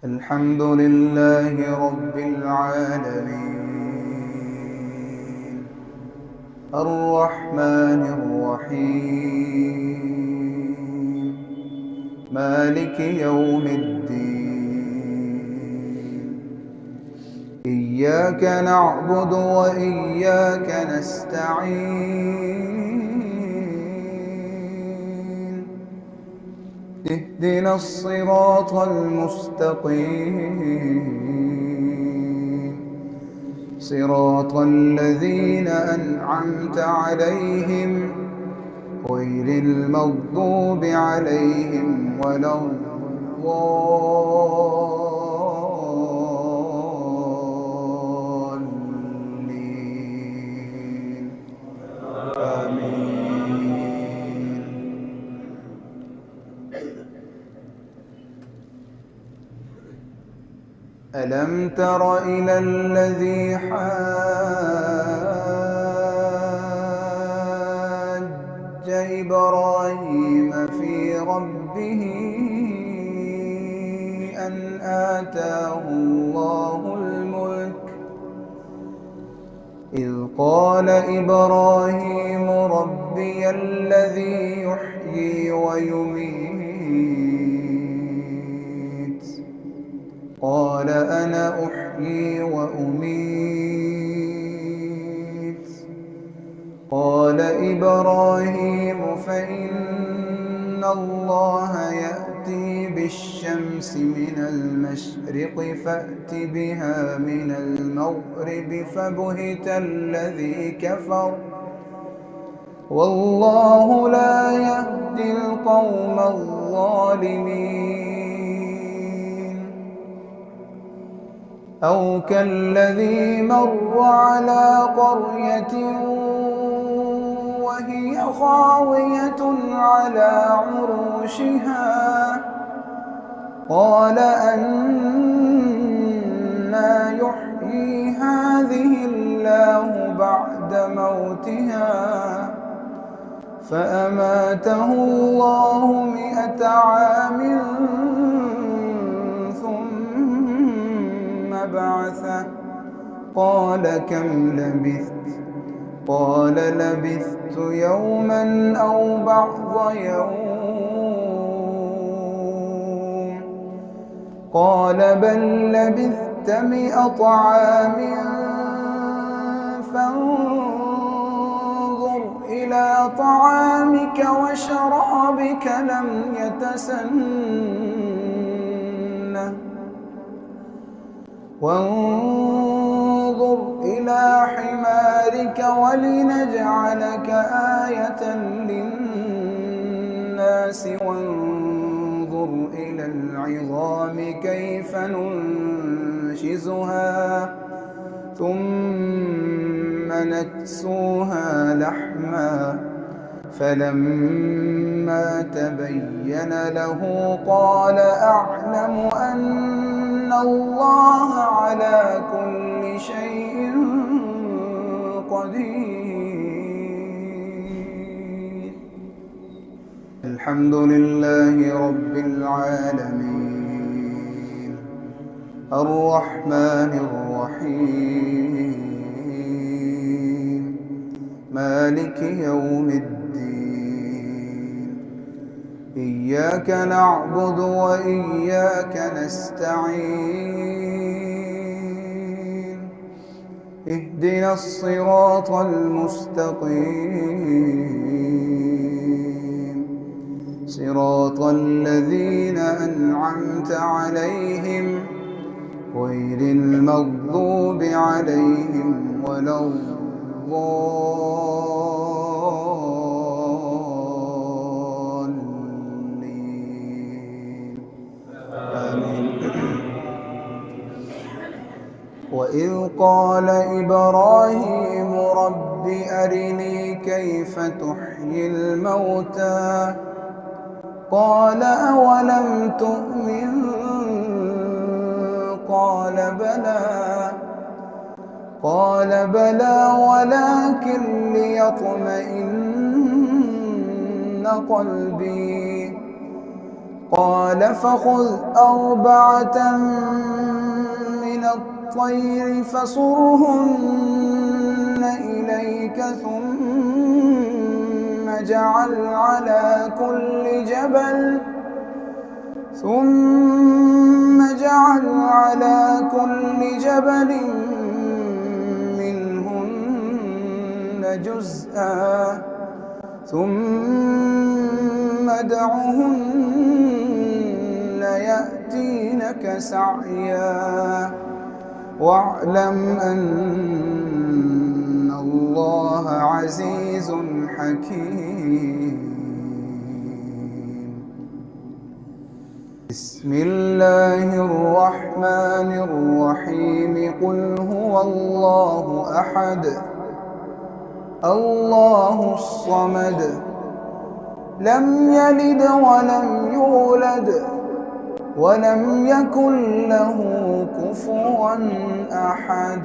الحمد لله رب العالمين الرحمن الرحيم مالك يوم الدين إياك نعبد وإياك نستعين اهدنا الصراط المستقيم صراط الذين أنعمت عليهم غير المغضوب عليهم ولا الضالين آمين. ألم تر إلى الذي حاج إبراهيم في ربه أن آتاه الله الملك إذ قال إبراهيم ربي الذي يحيي ويميت قال أنا أحيي وأميت قال إبراهيم فإن الله يأتي بالشمس من المشرق فأت بها من المغرب فبهت الذي كفر والله لا يهدي القوم الظالمين أو كالذي مر على قرية وهي خاوية على عروشها قال أنى يحيي هذه الله بعد موتها فأماته الله 100 عام ثم بعثه قال كم لبثت قال لبثت يوما أو بعض يوم قال بل لبثت 100 عام فانظر إلى طعامك وشرابك لم يتسنه وانظر إلى حمارك ولنجعلك آية للناس وانظر إلى العظام كيف ننشزها ثم نكسوها لحما فلما تبين له قال أعلم أن الله على كل شيء قدير. الحمد لله رب العالمين الرحمن الرحيم مالك يوم الدين إياك نعبد وإياك نستعين اهدنا الصراط المستقيم صراط الذين أنعمت عليهم غير المغضوب عليهم ولا الضالين آمين. وإذ قال إبراهيم رب أرني كيف تحيي الموتى قال أولم تؤمن قال بلى ولكن ليطمئن قلبي قال فخذ أربعة من الطير فصرهن إليك ثم اجعل على كل جبل منهن جزءا ثم ادعهن يأتينك سعيا واعلم أن الله عزيز حكيم. بسم الله الرحمن الرحيم. قل هو الله أحد الله الصمد لم يلد ولم يولد ولم يكن له كفوا أحد.